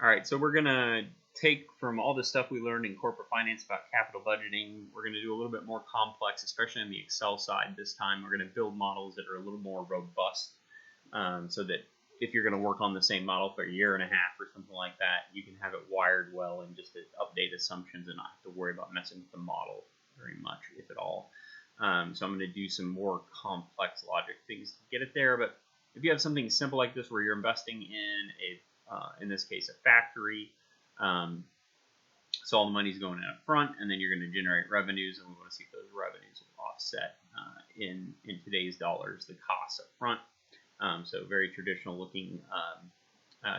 All right, so we're gonna take from all the stuff we learned in corporate finance about capital budgeting, we're gonna do a little bit more complex, especially on the Excel side this time. We're gonna build models that are a little more robust, so that if you're gonna work on the same model for a year and a half or something like that, you can have it wired well and just update assumptions and not have to worry about messing with the model very much, if at all. So I'm gonna do some more complex logic things to get it there, but if you have something simple like this where you're investing in this case, a factory, so all the money's going in up front, and then you're going to generate revenues, and we want to see if those revenues will offset in today's dollars the costs up front. So very traditional looking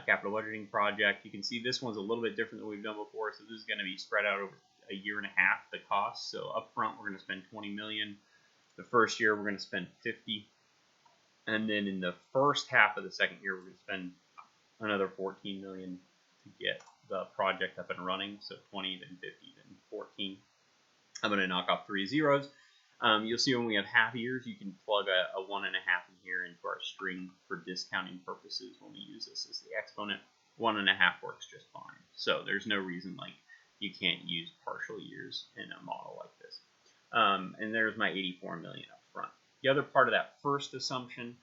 capital budgeting project. You can see this one's a little bit different than we've done before, so this is going to be spread out over a year and a half, the cost. So up front, we're going to spend $20 million. The first year, we're going to spend $50, and then in the first half of the second year, we're going to spend another $14 million to get the project up and running. So 20, then 50, then 14. I'm going to knock off 3 zeros. You'll see when we have half years, you can plug a 1.5 in here into our string for discounting purposes when we use this as the exponent. 1.5 works just fine. So there's no reason like you can't use partial years in a model like this. And there's my 84 million up front. The other part of that first assumption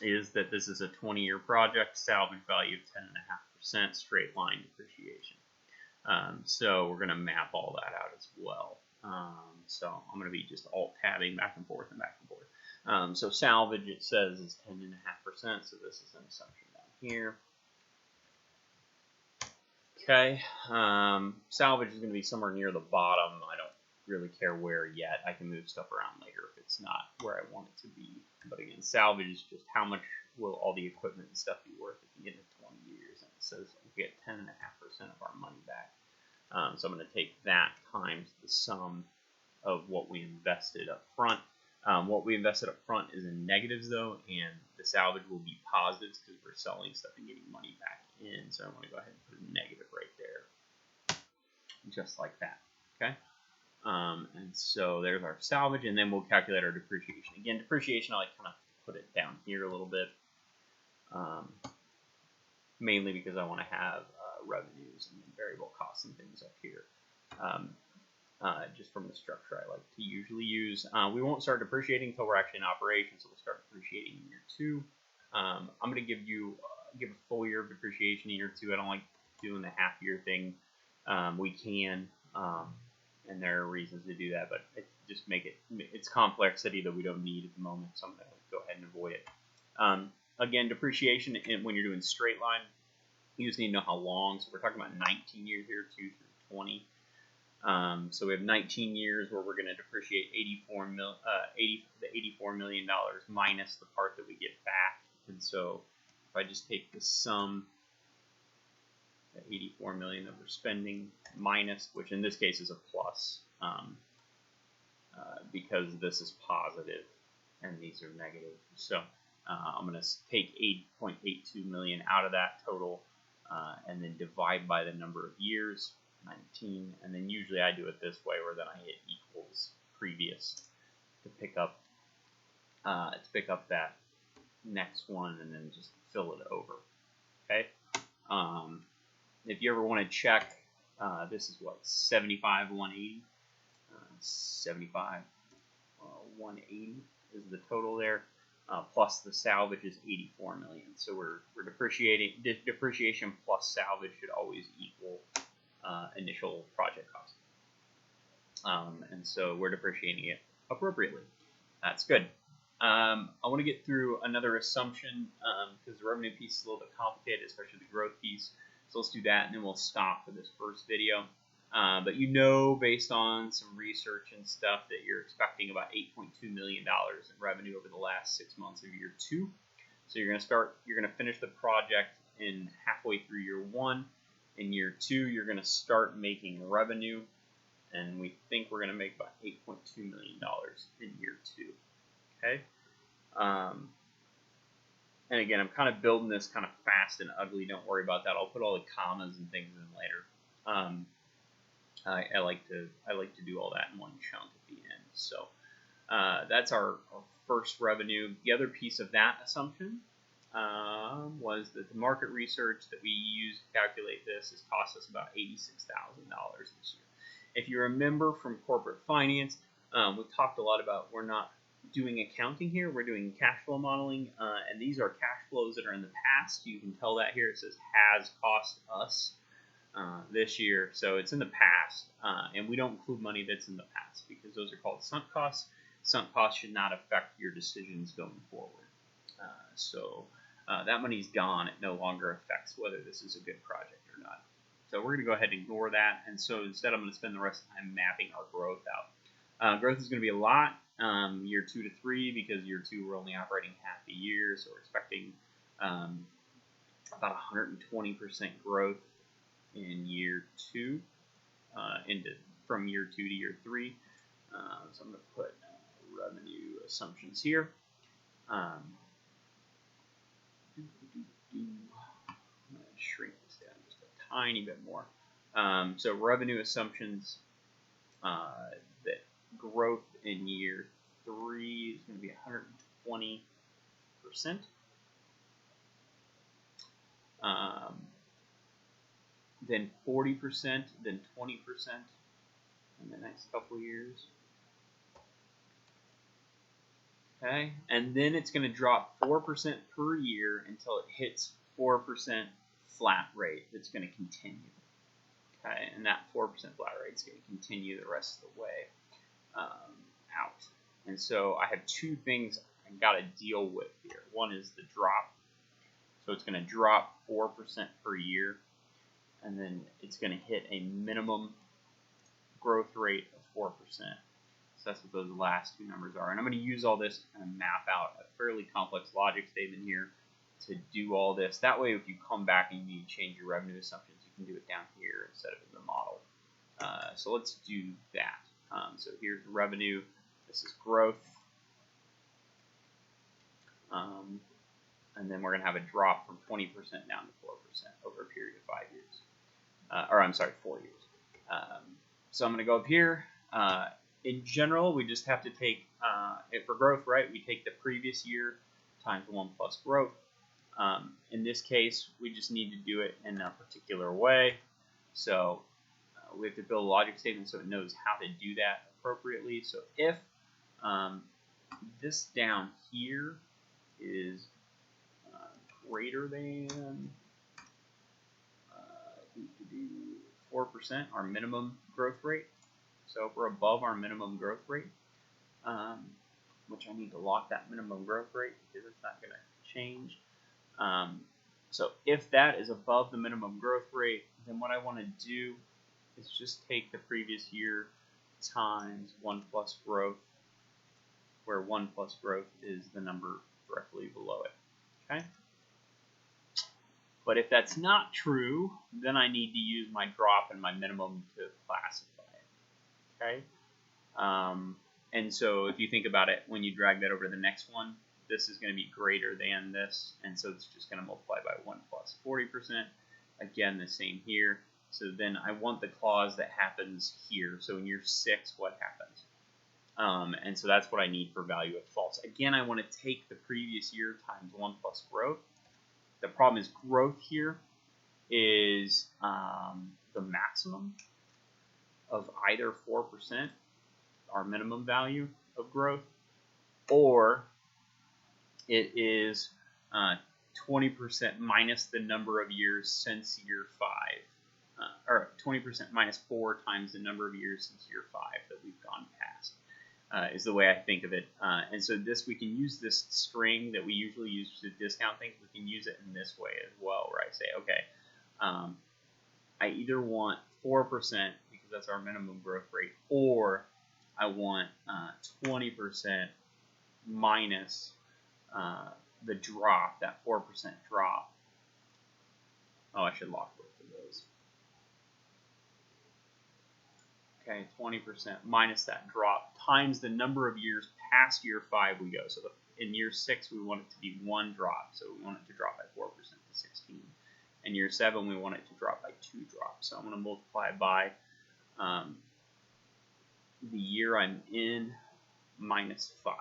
is that this is a 20-year project, salvage value of 10.5%, straight line depreciation. So we're going to map all that out as well. So I'm going to be just alt-tabbing back and forth and back and forth. So salvage, it says, is 10.5%, so this is an assumption down here. Okay, salvage is going to be somewhere near the bottom. I don't really care where yet. I can move stuff around later if it's not where I want it to be. But again, salvage is just how much will all the equipment and stuff be worth at the end of 20 years. And it says we get 10.5% of our money back. So I'm going to take that times the sum of what we invested up front. What we invested up front is in negatives though, and the salvage will be positives because we're selling stuff and getting money back in. So I'm going to go ahead and put a negative right there, just like that. Okay. And so there's our salvage, and then we'll calculate our depreciation. Again, depreciation, I like kind of put it down here a little bit, mainly because I want to have revenues and variable costs and things up here. Just from the structure I like to usually use. We won't start depreciating until we're actually in operation, so we'll start depreciating in year 2. I'm going to give a full year of depreciation in year 2. I don't like doing the half year thing. We can. And there are reasons to do that, but just it's complexity that we don't need at the moment, so I'm going to go ahead and avoid it. Again, depreciation, when you're doing straight line, you just need to know how long. So we're talking about 19 years here, 2 through 20. So we have 19 years where we're going to depreciate $84 million minus the part that we get back. And so if I just take the sum, the 84 million that we're spending minus, which in this case is a plus, because this is positive and these are negative. So I'm going to take 8.82 million out of that total, and then divide by the number of years, 19, and then usually I do it this way, where then I hit equals previous to pick up that next one, and then just fill it over. Okay. If you ever want to check, this is what, 75, 180, 75, 180 is the total there, plus the salvage is 84 million. So we're depreciating. Depreciation plus salvage should always equal initial project cost. And so we're depreciating it appropriately. That's good. I want to get through another assumption because the revenue piece is a little bit complicated, especially the growth piece. So let's do that, and then we'll stop for this first video. But you know, based on some research and stuff, that you're expecting about $8.2 million in revenue over the last 6 months of year 2. So you're going to finish the project in halfway through year 1. In year 2, you're going to start making revenue, and we think we're going to make about $8.2 million in year 2. Okay. And again, I'm kind of building this kind of fast and ugly. Don't worry about that. I'll put all the commas and things in later. I like to do all that in one chunk at the end. So that's our first revenue. The other piece of that assumption was that the market research that we used to calculate this has cost us about $86,000 this year. If you remember from corporate finance, we talked a lot about we're not doing accounting here, we're doing cash flow modeling, and these are cash flows that are in the past. You can tell that here. It says has cost us this year, so it's in the past, and we don't include money that's in the past because those are called sunk costs. Sunk costs should not affect your decisions going forward. So that money's gone. It no longer affects whether this is a good project or not. So we're going to go ahead and ignore that. And so instead, I'm going to spend the rest of the time mapping our growth out. Growth is going to be a lot, year 2 to 3, because year 2 we're only operating half the year. So we're expecting about 120% growth in year 2, from year 2 to year 3. So I'm going to put revenue assumptions here. I'm going to shrink this down just a tiny bit more. So revenue assumptions, that growth in year 3 is going to be 120%. Then 40%, then 20% in the next couple of years. Okay, and then it's going to drop 4% per year until it hits 4% flat rate that's going to continue. Okay, and that 4% flat rate is going to continue the rest of the way out. And so I have two things I got to deal with here. One is the drop. So it's going to drop 4% per year, and then it's going to hit a minimum growth rate of 4%. So that's what those last two numbers are. And I'm going to use all this to kind of map out a fairly complex logic statement here to do all this. That way, if you come back and you need to change your revenue assumptions, you can do it down here instead of in the model. So let's do that. So here's revenue. This is growth. And then we're going to have a drop from 20% down to 4% over a period of 5 years. 4 years. So I'm going to go up here. In general, we just have to take, for growth, right, we take the previous year times 1 plus growth. In this case, we just need to do it in a particular way. So we have to build a logic statement so it knows how to do that appropriately. So if this down here is greater than 4%, our minimum growth rate. So if we're above our minimum growth rate, which I need to lock that minimum growth rate because it's not going to change. So if that is above the minimum growth rate, then what I want to do is just take the previous year times 1 plus growth, where 1 plus growth is the number directly below it. Okay? But if that's not true, then I need to use my drop and my minimum to classify it. Okay? And so if you think about it, when you drag that over to the next one, this is going to be greater than this, and so it's just going to multiply by 1 plus 40%. Again, the same here. So then I want the clause that happens here. So in year 6, what happens? And so that's what I need for value of false. Again, I want to take the previous year times 1 plus growth. The problem is growth here is the maximum of either 4%, our minimum value of growth, or it is 20% minus the number of years since year 5, or 20% minus 4 times the number of years since year 5 that we've gone past, is the way I think of it. And so this, we can use this string that we usually use to discount things. We can use it in this way as well, where I say, okay, I either want 4% because that's our minimum growth rate, or I want 20% minus the drop, that 4% drop. Oh, I should lock both of those. Okay, 20% minus that drop times the number of years past year 5 we go. So in year 6, we want it to be 1 drop. So we want it to drop by 4% to 16. In year 7, we want it to drop by 2 drops. So I'm going to multiply by the year I'm in minus 5.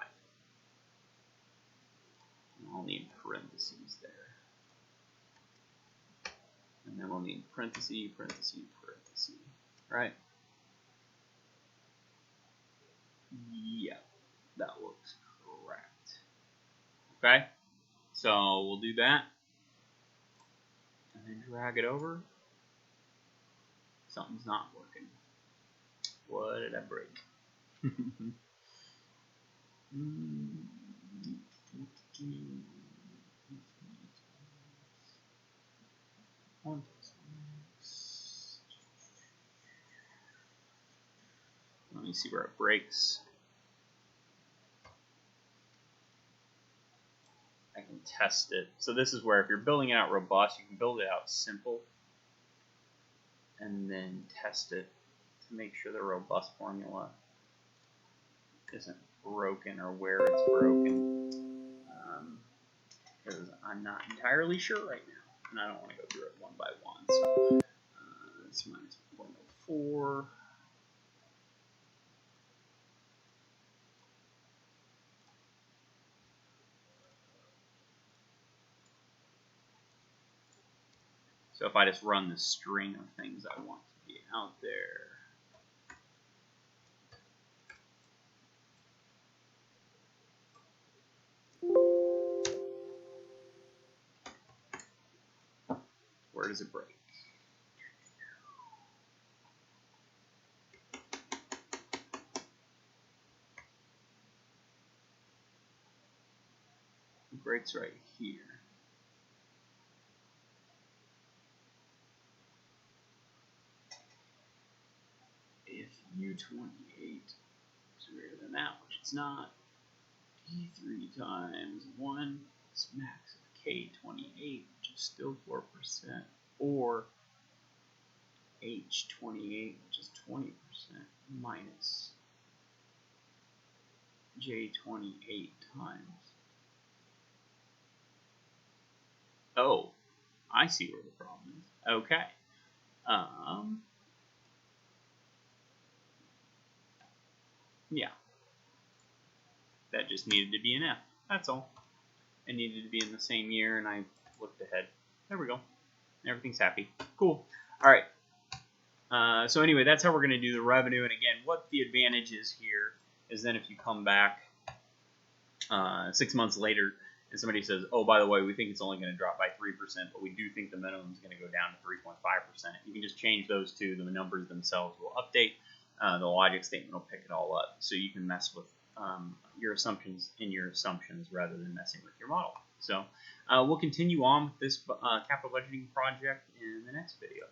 I'll need parentheses there. And then we'll need parentheses, parentheses, parentheses, right? Yeah, that looks correct. Okay, so we'll do that. And then drag it over. Something's not working. What did I break? Let me see where it breaks. I can test it. So this is where if you're building it out robust, you can build it out simple and then test it to make sure the robust formula isn't broken or where it's broken. Because I'm not entirely sure right now, and I don't want to go through it one by one. So it's minus 0.04. So if I just run the string of things I want to be out there, where does it break? It breaks right here. If U28 is greater than that, which it's not, D3 times 1 is max of K28, which is still 4%, or H28, which is 20%, minus J28 times. Oh, I see where the problem is. Okay. Yeah. That just needed to be an F. That's all. It needed to be in the same year, and I looked ahead. There we go. Everything's happy. Cool. All right. So anyway, that's how we're going to do the revenue. And again, what the advantage is here is then if you come back 6 months later and somebody says, oh, by the way, we think it's only going to drop by 3%, but we do think the minimum is going to go down to 3.5%. You can just change those two. The numbers themselves will update. The logic statement will pick it all up. So you can mess with your assumptions in your assumptions rather than messing with your model. So we'll continue on with this capital budgeting project in the next video.